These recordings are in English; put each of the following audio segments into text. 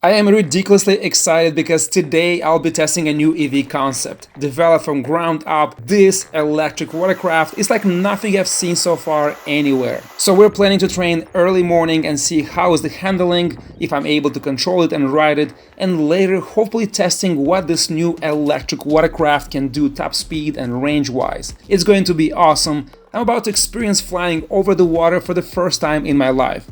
I am ridiculously excited because today I'll be testing a new EV concept. Developed from ground up, this electric watercraft is like nothing I've seen so far anywhere. So we're planning to train early morning and see how is the handling, if I'm able to control it and ride it, and later hopefully testing what this new electric watercraft can do top speed and range wise. It's going to be awesome. I'm about to experience flying over the water for the first time in my life.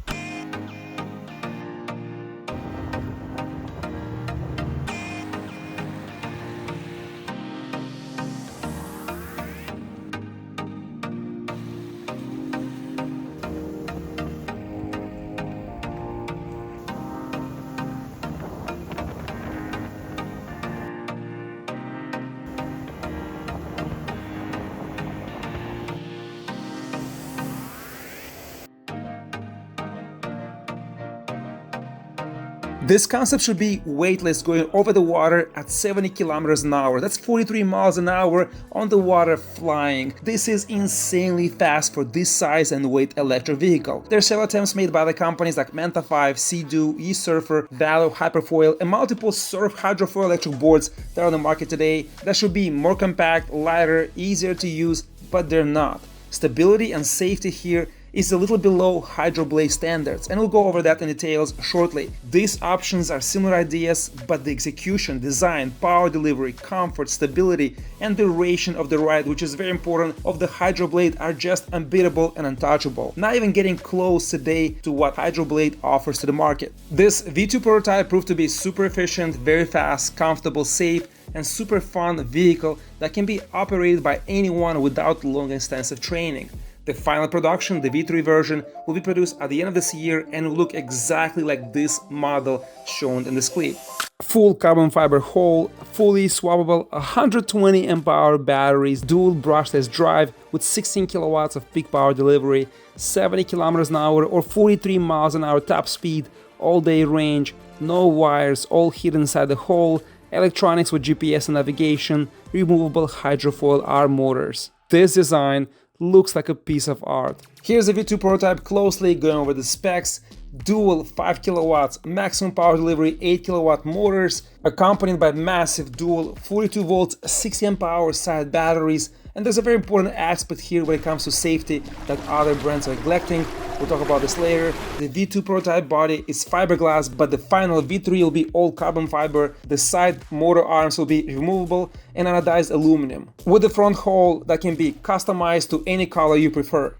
This concept should be weightless, going over the water at 70 kilometers an hour. That's 43 miles an hour on the water flying. This is insanely fast for this size and weight electric vehicle. There are several attempts made by the companies like Manta 5, Sea-Doo, E-Surfer, Valor, Hyperfoil, and multiple surf hydrofoil electric boards that are on the market today that should be more compact, lighter, easier to use, but they're not. Stability and safety here is a little below HydroBlade standards, and we'll go over that in details shortly. These options are similar ideas, but the execution, design, power delivery, comfort, stability, and duration of the ride, which is very important, of the HydroBlade are just unbeatable and untouchable. Not even getting close today to what HydroBlade offers to the market. This V2 prototype proved to be super efficient, very fast, comfortable, safe, and super fun vehicle that can be operated by anyone without long extensive training. The final production, the V3 version, will be produced at the end of this year and will look exactly like this model shown in this clip. Full carbon fiber hull, fully swappable 120 amp-hour batteries, dual brushless drive with 16 kilowatts of peak power delivery, 70 kilometers an hour or 43 miles an hour top speed, all-day range, no wires, all hidden inside the hull, electronics with GPS and navigation, removable hydrofoil arm motors. This design looks like a piece of art. Here's a V2 prototype closely going over the specs. Dual 5 kilowatts maximum power delivery 8 kilowatt motors accompanied by massive dual 42 volts 60 amp hour side batteries, and there's a very important aspect here when it comes to safety that other brands are neglecting. We'll talk about this later. The V2 prototype body is fiberglass, but the final V3 will be all carbon fiber. The side motor arms will be removable and anodized aluminum, with the front hull that can be customized to any color you prefer.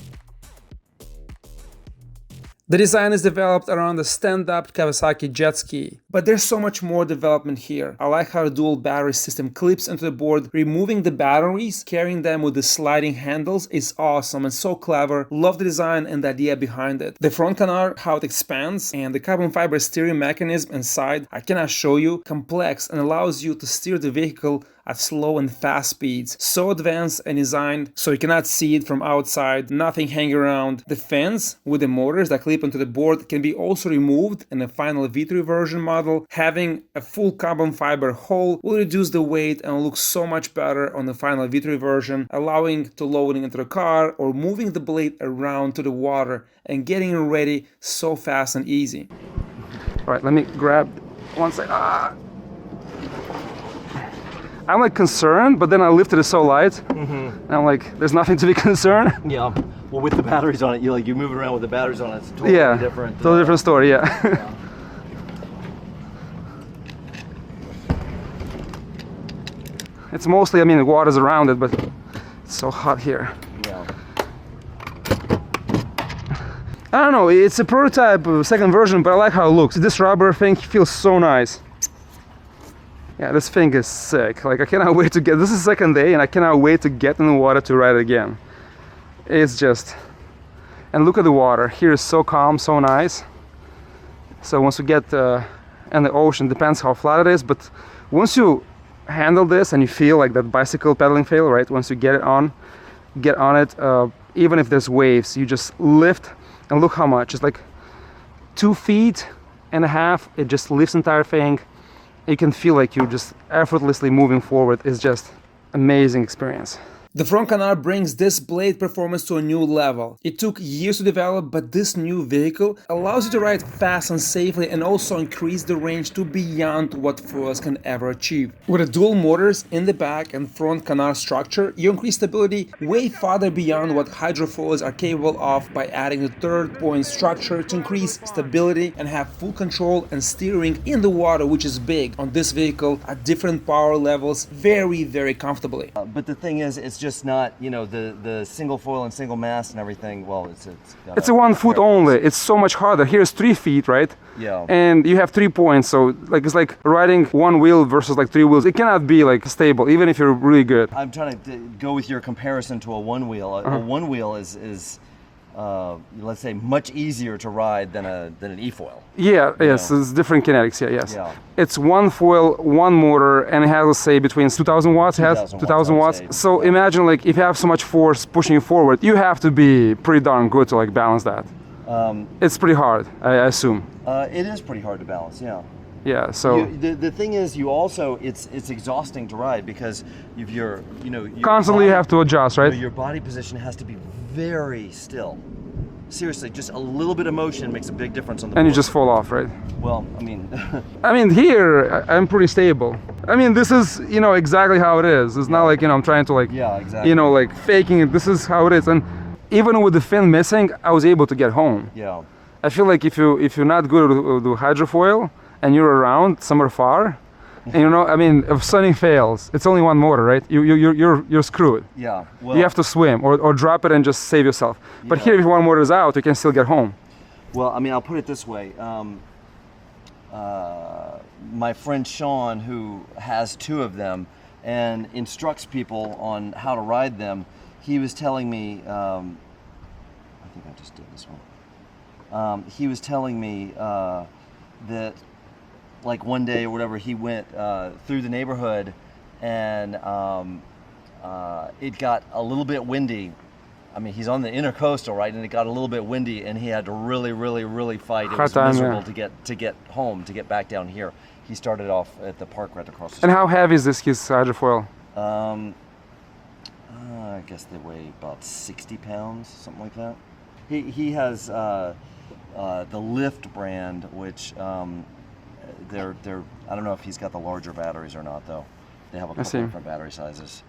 The design is developed around the stand-up Kawasaki jet ski, but there's so much more development here. I like how the dual battery system clips into the board. Removing the batteries, carrying them with the sliding handles is awesome and so clever. Love the design and the idea behind it. The front canard, how it expands, and the carbon fiber steering mechanism inside, I cannot show you, complex and allows you to steer the vehicle at slow and fast speeds. So advanced and designed so you cannot see it from outside, nothing hanging around. The fans with the motors that clip onto the board can be also removed in the final V3 version model. Having a full carbon fiber hull will reduce the weight and look so much better on the final V3 version, allowing to loading into the car or moving the blade around to the water and getting it ready so fast and easy. All right, let me grab one second. I'm like concerned, but then I lifted it so light, and I'm like, there's nothing to be concerned. Yeah, well, with the batteries on it, you're moving around with the batteries on it. It's totally different. Totally different story. Yeah. It's mostly, I mean, the water's around it, but it's so hot here. Yeah. I don't know. It's a prototype, second version, but I like how it looks. This rubber thing feels so nice. Yeah, this thing is sick. Like, I cannot wait to get, this is the second day and I cannot wait to get in the water to ride it again. It's just, and look at the water. Here is so calm, so nice. So once you get in the ocean, depends how flat it is, but once you handle this and you feel like that bicycle pedaling feel, right? Once you get on it, even if there's waves, you just lift and look how much. It's like 2.5 feet. It just lifts the entire thing. You can feel like you're just effortlessly moving forward. It's just amazing experience. The front canard brings this blade performance to a new level. It took years to develop, but this new vehicle allows you to ride fast and safely and also increase the range to beyond what foils can ever achieve. With the dual motors in the back and front canard structure, you increase stability way farther beyond what hydrofoils are capable of by adding the third point structure to increase stability and have full control and steering in the water, which is big on this vehicle at different power levels very comfortably. But the thing is, it's just not, you know, the single foil and single mast and everything. Well, it's a 1 foot only. It's so much harder. Here's 3 feet, right? Yeah. And you have 3 points, so like it's like riding one wheel versus like 3 wheels. It cannot be like stable, even if you're really good. I'm trying to go with your comparison to a one wheel. A one wheel is let's say much easier to ride than an e-foil. Yeah, yes, it's different kinetics. Yeah, yes. Yeah. It's one foil, one motor, and it has, let's say, between 2,000 watts. It has 2,000 watts. So imagine like if you have so much force pushing you forward, you have to be pretty darn good to like balance that. It's pretty hard, I assume. It is pretty hard to balance. Yeah. Yeah. So the thing is, you also it's exhausting to ride because if you're constantly you have to adjust, right? Your body position has to be very still. Seriously, just a little bit of motion makes a big difference on the board. And you just fall off, right? Well, I mean... I mean, here, I'm pretty stable. I mean, this is, you know, exactly how it is. It's not like, you know, I'm trying to like, yeah, exactly. You know, like faking it. This is how it is. And even with the fin missing, I was able to get home. Yeah. I feel like if you're not good with hydrofoil and you're around somewhere far, and you know, I mean, if something fails, it's only one motor, right? You're screwed. Yeah. Well, you have to swim or drop it and just save yourself. But here, if one motor is out, you can still get home. Well, I mean, I'll put it this way. My friend Sean, who has 2 of them and instructs people on how to ride them, he was telling me, I think I just did this one. He was telling me that like one day or whatever, he went through the neighborhood and it got a little bit windy. I mean, he's on the intercoastal, right? And it got a little bit windy and he had to really fight. It was miserable to get home, to get back down here. He started off at the park right across the street. And how heavy is his hydrofoil? I guess they weigh about 60 pounds, something like that. He has the Lift brand, which they're I don't know if he's got the larger batteries or not, though. They have a couple different battery sizes.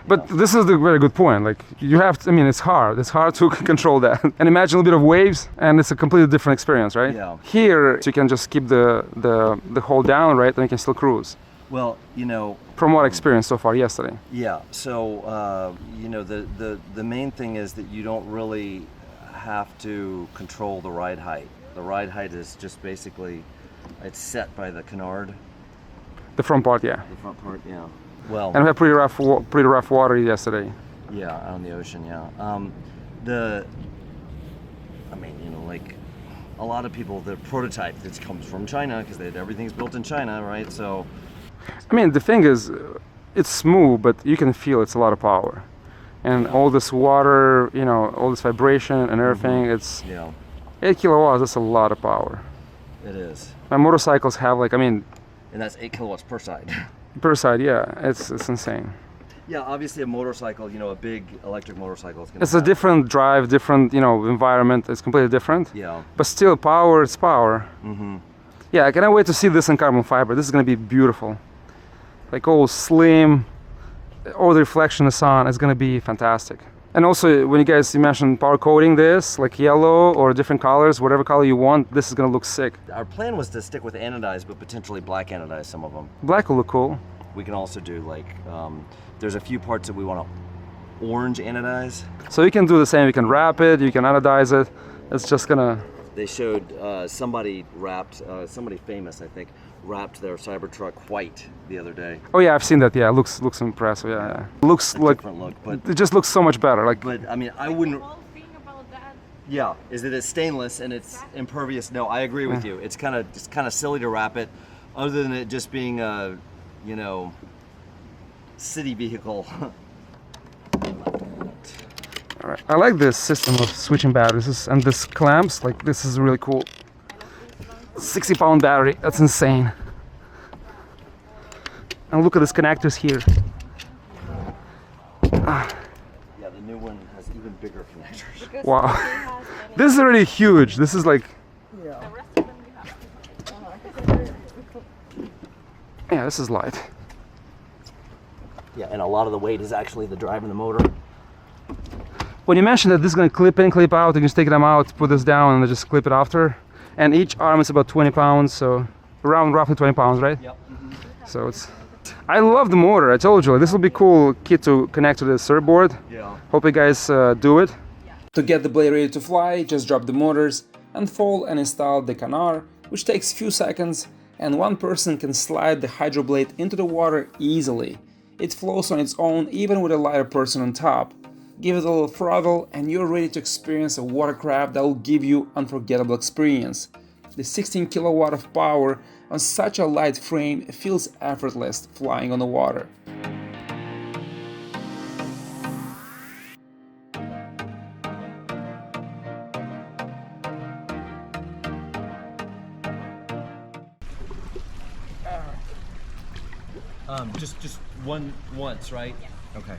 But this is the very good point. Like you have to, I mean, it's hard to control that. And imagine a little bit of waves, and it's a completely different experience, right? Yeah. Here, you can just keep the hold down, right, and you can still cruise. Well, you know. From what I experienced so far yesterday. Yeah. So you know, the main thing is that you don't really have to control the ride height. The ride height is just basically, it's set by the canard. The front part, yeah. The front part, yeah. Well. And we had pretty rough water yesterday. Yeah, out on the ocean, yeah. I mean, you know, like a lot of people, the prototype that comes from China because everything's built in China, right? So. I mean, the thing is, it's smooth, but you can feel it's a lot of power, and all this water, you know, all this vibration and everything. It's 8 kilowatts. That's a lot of power. It is. My motorcycles have like, I mean. And that's 8 kilowatts per side. Per side, yeah, it's insane. Yeah, obviously a motorcycle, you know, a big electric motorcycle is going to. It's a different drive, different, you know, environment. It's completely different. Yeah. But still, power, it's power. Mm-hmm. Yeah, I cannot wait to see this in carbon fiber. This is going to be beautiful. Like all slim, all the reflection in the sun. It's going to be fantastic. And also, when you mentioned power coating this, like yellow or different colors, whatever color you want, this is going to look sick. Our plan was to stick with anodized, but potentially black anodize some of them. Black will look cool. We can also do like, there's a few parts that we want to orange anodize. So you can do the same. You can wrap it, you can anodize it. It's just going to... They showed somebody wrapped, somebody famous, I think, wrapped their Cybertruck white the other day. Oh yeah, I've seen that. Yeah, looks impressive. Yeah. Looks like different look, but it just looks so much better. Like, but I mean, I wouldn't. The whole thing about that. Yeah, is that it's stainless and it's impervious. No, I agree with you. It's kind of silly to wrap it, other than it just being a, you know, city vehicle. All right. I like this system of switching batteries and this clamps. Like this is really cool. 60-pound battery. That's insane. And look at these connectors here. bigger connectors. Wow. This is already huge. This is like... Yeah, this is light. Yeah, and a lot of the weight is actually the driving the motor. When you mentioned that this is going to clip in, clip out, you can just take them out, put this down, and then just clip it after. And each arm is about 20 pounds, so around roughly 20 pounds, right? Yep. So it's... I love the motor. I told you, like, this will be cool kit to connect to the surfboard. Yeah. Hope you guys do it. To get the blade ready to fly, just drop the motors, unfold and install the canard, which takes few seconds, and one person can slide the HydroBlade into the water easily. It flows on its own even with a lighter person on top. Give it a little throttle and you're ready to experience a watercraft that will give you unforgettable experience. The 16 kilowatt of power on such a light frame feels effortless flying on the water. Just once, right? Yeah. Okay.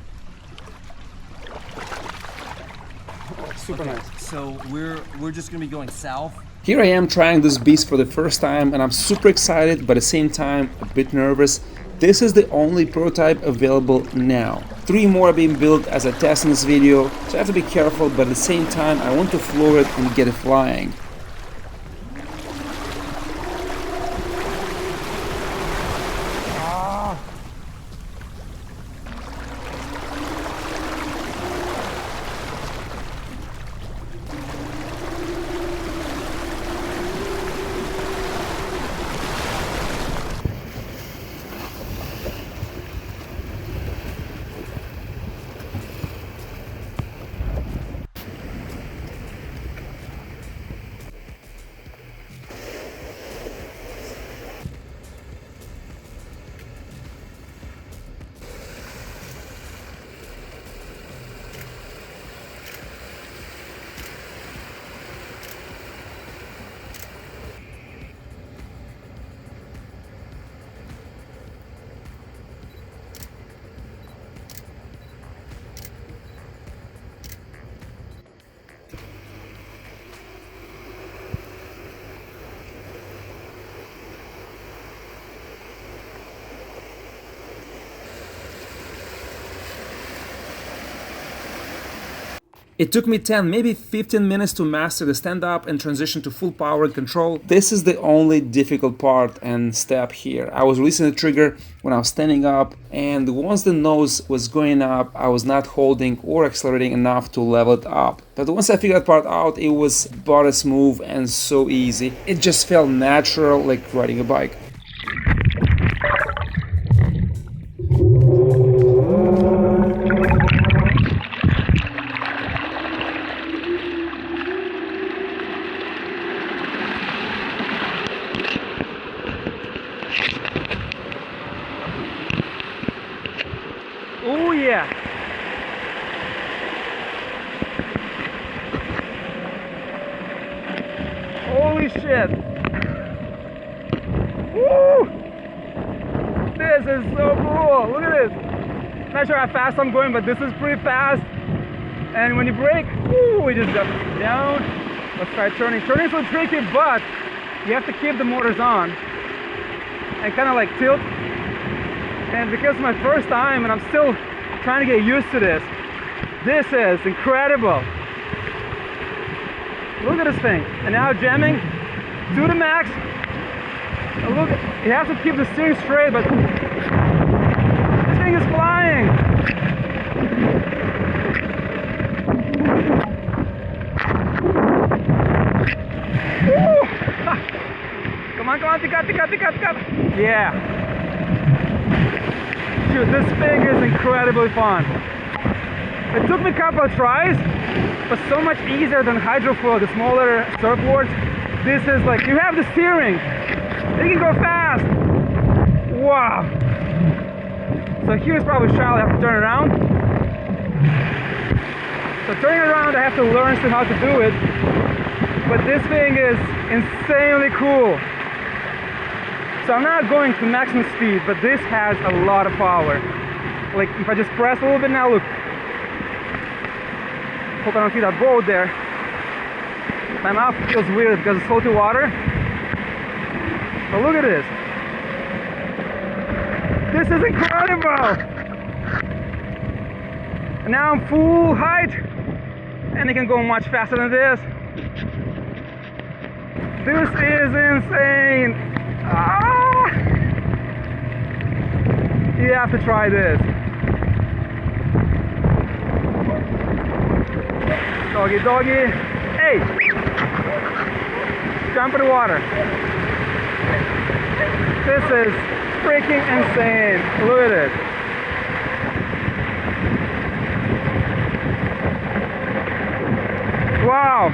Super nice. So we're just gonna be going south. Here I am trying this beast for the first time and I'm super excited but at the same time a bit nervous. This is the only prototype available now. 3 more are being built as I test in this video, so I have to be careful, but at the same time I want to floor it and get it flying. It took me 10, maybe 15 minutes to master the stand-up and transition to full power and control. This is the only difficult part and step here. I was releasing the trigger when I was standing up, and once the nose was going up, I was not holding or accelerating enough to level it up. But once I figured that part out, it was butter smooth and so easy. It just felt natural, like riding a bike. Oh yeah! Holy shit! Woo! This is so cool! Look at this! Not sure how fast I'm going, but this is pretty fast. And when you brake, woo, we just jump down. Let's try turning. Turning's so tricky, but you have to keep the motors on and kind of like tilt. And because it's my first time and I'm still trying to get used to this, this is incredible. Look at this thing. And now jamming to the max. And look, you have to keep the steering straight, but this thing is flying. Woo! Come on, pick up. Yeah. Dude, this thing is incredibly fun. It took me a couple of tries, but so much easier than Hydrofoil, the smaller surfboards. This is like, you have the steering. You can go fast. Wow. So here's probably shallow, I have to turn around. So turning around, I have to learn still how to do it. But this thing is insanely cool. So I'm not going to maximum speed, but this has a lot of power. Like if I just press a little bit now, look. Hope I don't see that boat there. My mouth feels weird because it's salty water. But look at this. This is incredible! And now I'm full height, and it can go much faster than this. This is insane! Ah! You have to try this. Doggy, doggy. Hey! Jump in the water. This is freaking insane. Look at it. Wow.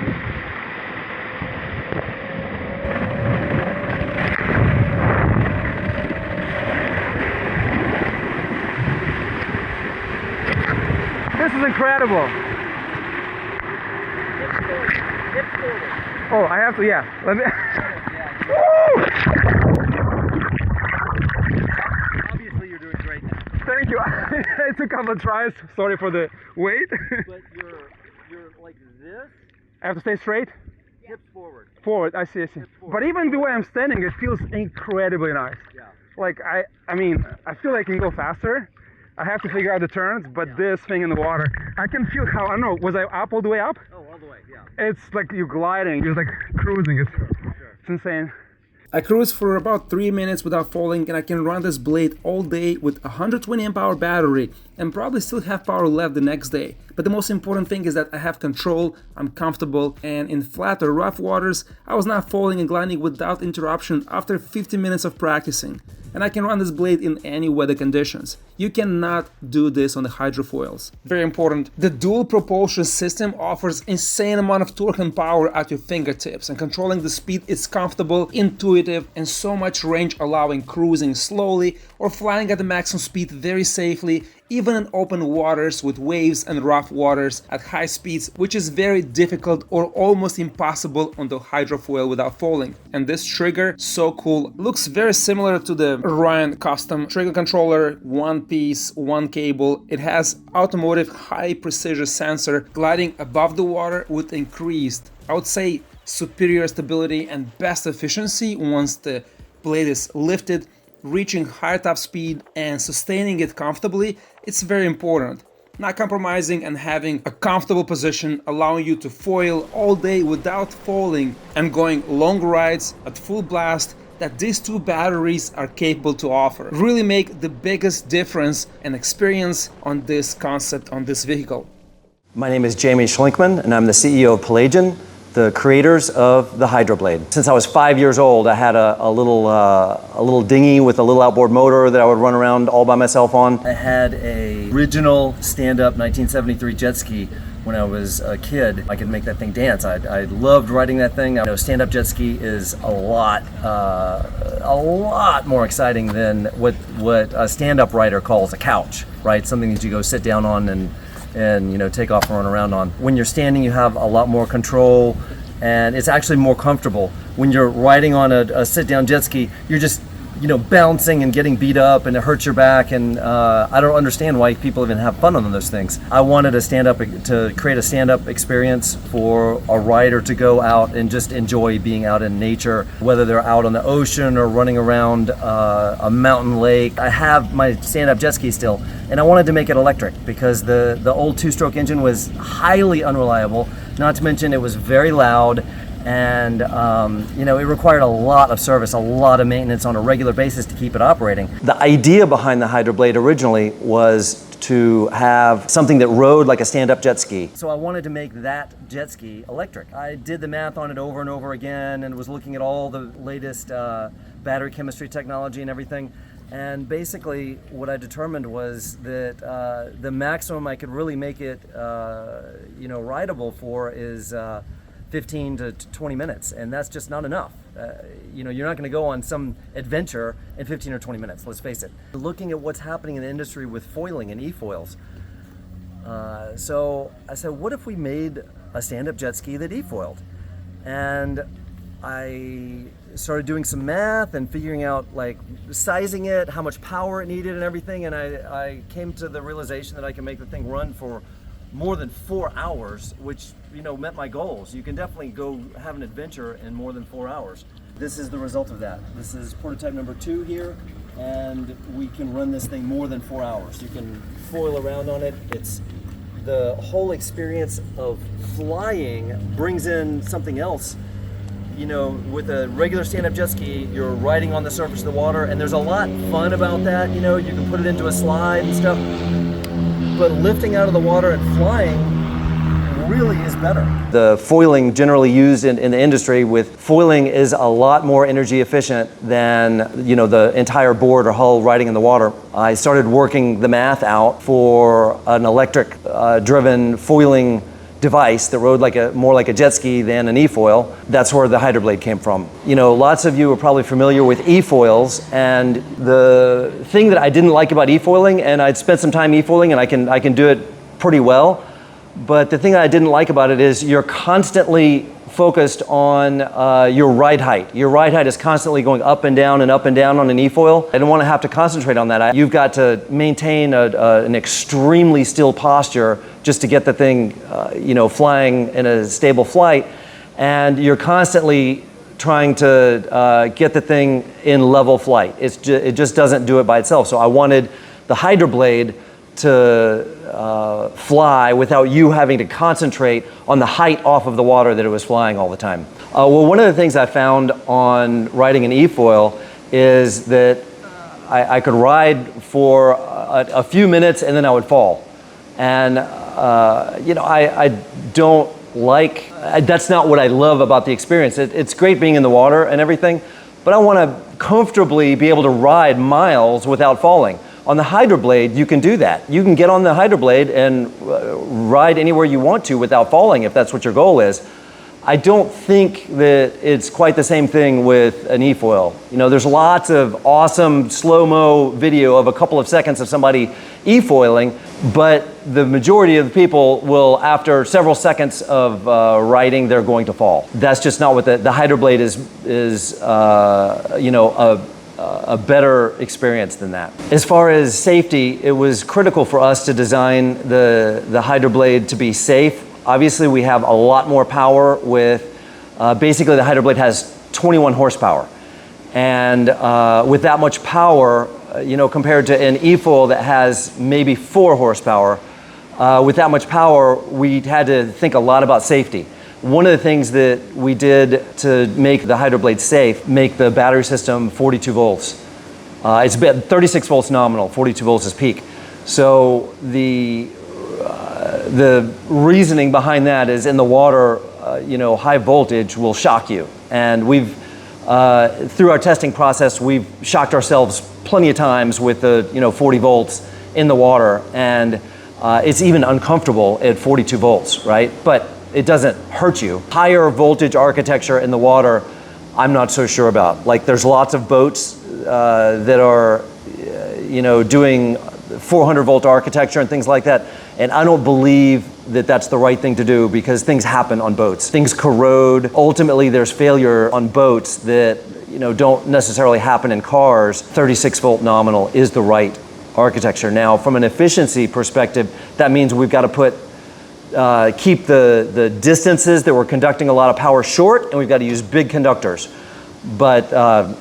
This is incredible. Oh, I have to, yeah. Let me. Obviously, you're doing great now. Thank you. It took a couple of tries. Sorry for the wait. But you're like this. I have to stay straight. Hips forward. Forward. I see. But even the way I'm standing, it feels incredibly nice. Yeah. Like I mean, I feel like I can go faster. I have to figure out the turns, but this thing in the water, I can feel how, I don't know, was I up all the way up? Oh, all the way, yeah. It's like you're gliding, you're like cruising, it's insane. I cruise for about 3 minutes without falling, and I can run this blade all day with a 120 amp hour battery and probably still have power left the next day. But the most important thing is that I have control, I'm comfortable, and in flat or rough waters, I was not falling and gliding without interruption after 50 minutes of practicing. And I can run this blade in any weather conditions. You cannot do this on the hydrofoils. Very important, the dual propulsion system offers insane amount of torque and power at your fingertips, and controlling the speed is comfortable, intuitive, and so much range, allowing cruising slowly or flying at the maximum speed very safely, even in open waters with waves and rough waters at high speeds, which is very difficult or almost impossible on the hydrofoil without falling. And this trigger, so cool, looks very similar to the Orion custom trigger controller, one piece, one cable. It has automotive high precision sensor gliding above the water with increased, I would say, superior stability and best efficiency once the blade is lifted, reaching higher top speed and sustaining it comfortably. It's very important. Not compromising and having a comfortable position, allowing you to foil all day without falling and going long rides at full blast that these two batteries are capable to offer. Really make the biggest difference and experience on this concept, on this vehicle. My name is Jamie Schlinkman, and I'm the CEO of Pelagion, the creators of the HydroBlade. Since I was 5 years old, I had a little dinghy with a little outboard motor that I would run around all by myself on. I had a original stand-up 1973 jet ski when I was a kid. I could make that thing dance. I loved riding that thing. I know stand-up jet ski is a lot more exciting than what a stand-up rider calls a couch, right? Something that you go sit down on and you know, take off and run around on. When you're standing, you have a lot more control, and it's actually more comfortable. When you're riding on a sit-down jet ski, you're just, you know, bouncing and getting beat up, and it hurts your back, and I don't understand why people even have fun on those things. I wanted to create a stand-up experience for a rider to go out and just enjoy being out in nature, whether they're out on the ocean or running around a mountain lake. I have my stand-up jet ski still, and I wanted to make it electric because the old two-stroke engine was highly unreliable, not to mention it was very loud, and you know, it required a lot of service, a lot of maintenance on a regular basis to keep it operating. The idea behind the HydroBlade originally was to have something that rode like a stand-up jet ski. So I wanted to make that jet ski electric. I did the math on it over and over again and was looking at all the latest battery chemistry technology and everything. And basically what I determined was that the maximum I could really make it you know, rideable for is 15 to 20 minutes, and that's just not enough. You know, you're not going to go on some adventure in 15 or 20 minutes, let's face it. Looking at what's happening in the industry with foiling and e-foils, so I said, what if we made a stand-up jet ski that e-foiled? And I started doing some math and figuring out, like, sizing it, how much power it needed and everything, and I came to the realization that I can make the thing run for more than 4 hours, which met my goals. You can definitely go have an adventure in more than 4 hours. This is the result of that. This is prototype number 2 here, and we can run this thing more than 4 hours. You can foil around on it. It's the whole experience of flying brings in something else. With a regular stand-up jet ski, you're riding on the surface of the water, and there's a lot fun about that. You can put it into a slide and stuff. But lifting out of the water and flying really is better. The foiling generally used in the industry with foiling is a lot more energy efficient than the entire board or hull riding in the water. I started working the math out for an electric driven foiling device that rode more like a jet ski than an e-foil. That's where the HydroBlade came from. Lots of you are probably familiar with e-foils, and the thing that I didn't like about e-foiling, and I'd spent some time e-foiling and I can do it pretty well, but the thing that I didn't like about it is you're constantly focused on your ride height. Your ride height is constantly going up and down on an e-foil. I don't want to have to concentrate on that. You've got to maintain an extremely still posture just to get the thing flying in a stable flight, and you're constantly trying to get the thing in level flight. It just doesn't do it by itself. So I wanted the HydroBlade to fly without you having to concentrate on the height off of the water that it was flying all the time. Well, one of the things I found on riding an e-foil is that I could ride for a few minutes and then I would fall. And I don't like, that's not what I love about the experience. It's great being in the water and everything, but I want to comfortably be able to ride miles without falling. On the HydroBlade, you can do that. You can get on the HydroBlade and ride anywhere you want to without falling if that's what your goal is. I don't think that it's quite the same thing with an e-foil. There's lots of awesome slow-mo video of a couple of seconds of somebody e-foiling, but the majority of the people will, after several seconds of riding, they're going to fall. That's just not what the HydroBlade is a better experience than that. As far as safety, it was critical for us to design the HydroBlade to be safe. Obviously, we have a lot more power with, basically the HydroBlade has 21 horsepower. And with that much power, compared to an e-foil that has maybe 4 horsepower, with that much power, we had to think a lot about safety. One of the things that we did to make the HydroBlade safe, make the battery system 42 volts. It's 36 volts nominal, 42 volts is peak. So the reasoning behind that is in the water, high voltage will shock you. And we've, through our testing process, we've shocked ourselves plenty of times with the 40 volts in the water. And it's even uncomfortable at 42 volts, right? But it doesn't hurt you. Higher voltage architecture in the water, I'm not so sure about. There's lots of boats that are, doing 400 volt architecture and things like that. And I don't believe that that's the right thing to do because things happen on boats. Things corrode. Ultimately, there's failure on boats that, don't necessarily happen in cars. 36 volt nominal is the right architecture. Now, from an efficiency perspective, that means we've got to keep the distances that we're conducting a lot of power short, and we've got to use big conductors. But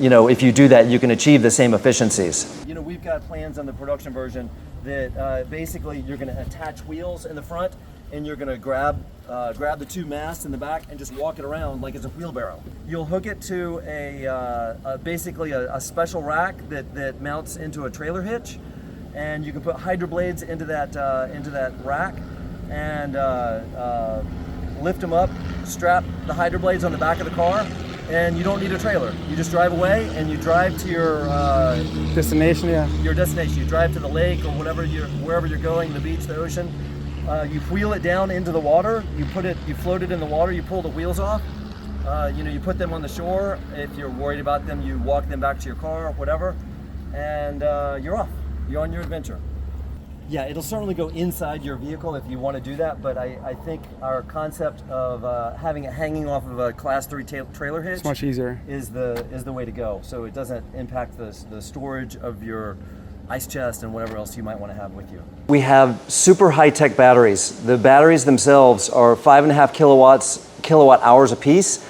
if you do that, you can achieve the same efficiencies. We've got plans on the production version that basically you're going to attach wheels in the front, and you're going to grab the 2 masts in the back and just walk it around like it's a wheelbarrow. You'll hook it to basically a special rack that mounts into a trailer hitch, and you can put HydroBlades into that rack and lift them up, strap the HydroBlades on the back of the car, and you don't need a trailer. You just drive away and you drive to your destination. Yeah. Your destination. You drive to the lake or wherever you're going, the beach, the ocean. You wheel it down into the water. You float it in the water. You pull the wheels off. You put them on the shore. If you're worried about them, you walk them back to your car, whatever, and you're off. You're on your adventure. Yeah, it'll certainly go inside your vehicle if you want to do that, but I think our concept of having it hanging off of a Class 3 trailer hitch it's much easier. Is the way to go. So it doesn't impact the storage of your ice chest and whatever else you might want to have with you. We have super high-tech batteries. The batteries themselves are 5.5 kilowatt hours a piece,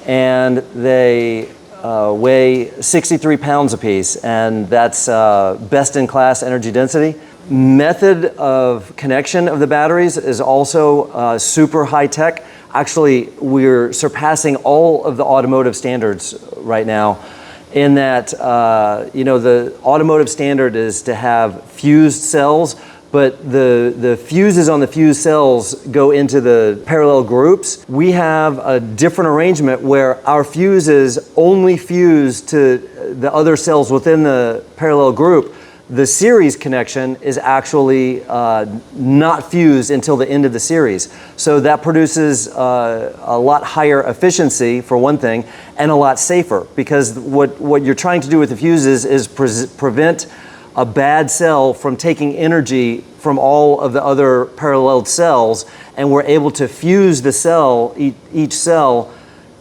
and they weigh 63 pounds a piece, and that's best-in-class energy density. Method of connection of the batteries is also super high-tech. Actually, we're surpassing all of the automotive standards right now, in that the automotive standard is to have fused cells, but the fuses on the fused cells go into the parallel groups. We have a different arrangement where our fuses only fuse to the other cells within the parallel group. The series connection is actually not fused until the end of the series. So that produces a lot higher efficiency, for one thing, and a lot safer, because what you're trying to do with the fuses is prevent a bad cell from taking energy from all of the other paralleled cells, and we're able to fuse the cell, each cell,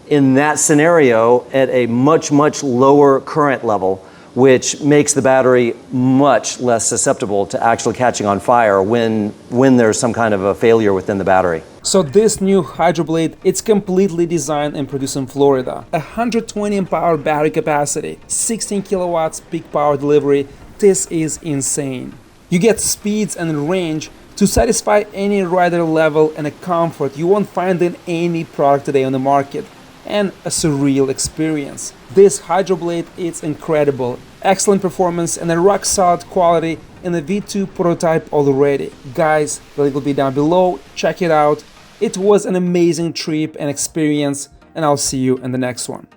in that scenario at a much, much lower current level, which makes the battery much less susceptible to actually catching on fire when there's some kind of a failure within the battery. So this new HydroBlade, it's completely designed and produced in Florida. 120 amp hour battery capacity, 16 kilowatts peak power delivery. This is insane. You get speeds and range to satisfy any rider level and a comfort you won't find in any product today on the market, and a surreal experience. This HydroBlade is incredible. Excellent performance and a rock solid quality in the V2 prototype already. Guys, the link will be down below. Check it out. It was an amazing trip and experience, and I'll see you in the next one.